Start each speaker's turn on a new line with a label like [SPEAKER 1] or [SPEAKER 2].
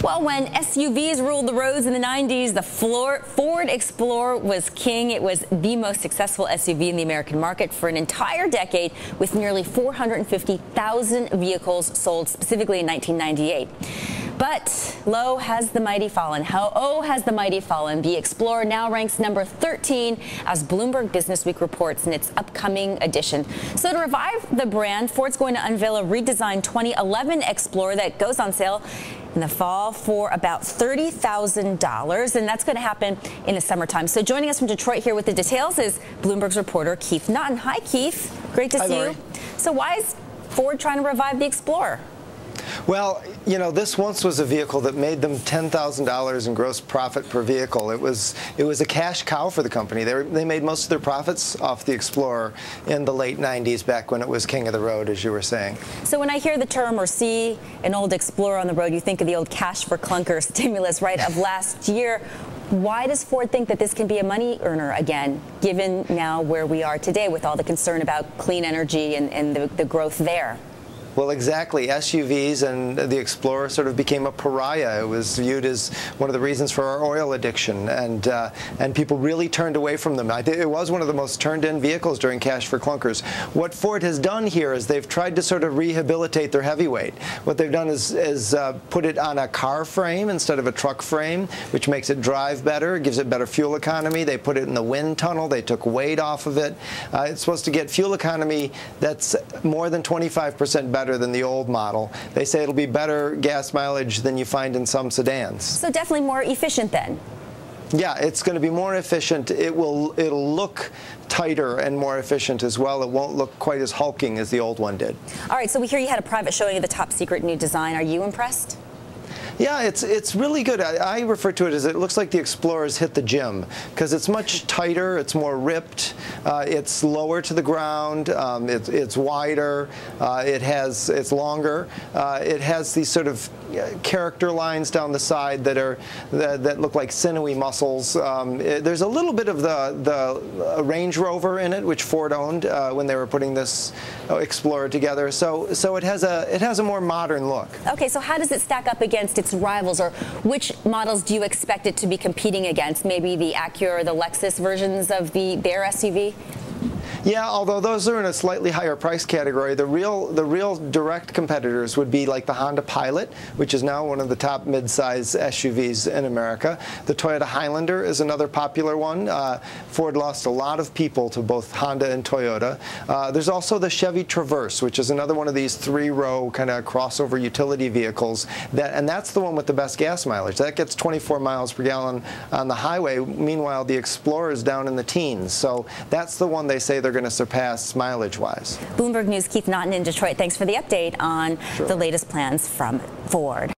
[SPEAKER 1] Well, when SUVs ruled the roads in the 90s, the Ford Explorer was king. It was the most successful SUV in the American market for an entire decade, with nearly 450,000 vehicles sold specifically in 1998. But low has the mighty fallen. Oh, has the mighty fallen. The Explorer now ranks number 13 as Bloomberg Businessweek reports in its upcoming edition. So to revive the brand, Ford's going to unveil a redesigned 2011 Explorer that goes on sale in the fall for about $30,000, and that's going to happen in the summertime. So joining us from Detroit here with the details is Bloomberg's reporter Keith Naughton. Hi, Keith. Great to see you. So why is Ford trying to revive the Explorer?
[SPEAKER 2] Well, you know, this once was a vehicle that made them $10,000 in gross profit per vehicle. It was a cash cow for the company. They made most of their profits off the Explorer in the late 90s, back when it was king of the road, as you were saying.
[SPEAKER 1] So when I hear the term or see an old Explorer on the road, you think of the old cash for clunker stimulus, right, of last year. Why does Ford think that this can be a money earner again, given now where we are today with all the concern about clean energy and the growth there?
[SPEAKER 2] Well, exactly. SUVs and the Explorer sort of became a pariah. It was viewed as one of the reasons for our oil addiction, and people really turned away from them. I think it was one of the most turned-in vehicles during cash for clunkers. What Ford has done here is they've tried to sort of rehabilitate their heavyweight. What they've done is put it on a car frame instead of a truck frame, which makes it drive better, gives it better fuel economy. They put it in the wind tunnel. They took weight off of it. It's supposed to get fuel economy that's more than 25% better than the old model. They say it'll be better gas mileage than you find in some sedans.
[SPEAKER 1] So definitely more efficient then.
[SPEAKER 2] Yeah, it's going to be more efficient. It'll look tighter and more efficient as well. It won't look quite as hulking as the old one did.
[SPEAKER 1] All right, so we hear you had a private showing of the top secret new design. Are you impressed?
[SPEAKER 2] Yeah, it's really good. I refer to it as it looks like the Explorer's hit the gym, because it's much tighter, it's more ripped, it's lower to the ground, it's wider, it's longer, it has these sort of character lines down the side that look like sinewy muscles. There's a little bit of the Range Rover in it, which Ford owned when they were putting this Explorer together. So it has a more modern look.
[SPEAKER 1] Okay, so how does it stack up against its rivals, or which models do you expect it to be competing against? Maybe the Acura or the Lexus versions of their SUV?
[SPEAKER 2] Yeah, although those are in a slightly higher price category, the real direct competitors would be like the Honda Pilot, which is now one of the top mid-size SUVs in America. The Toyota Highlander is another popular one. Ford lost a lot of people to both Honda and Toyota. There's also the Chevy Traverse, which is another one of these three-row kind of crossover utility vehicles, and that's the one with the best gas mileage. That gets 24 miles per gallon on the highway. Meanwhile, the Explorer is down in the teens. So that's the one they say they're going to surpass mileage-wise.
[SPEAKER 1] Bloomberg News' Keith Naughton in Detroit. Thanks for the update on the latest plans from Ford.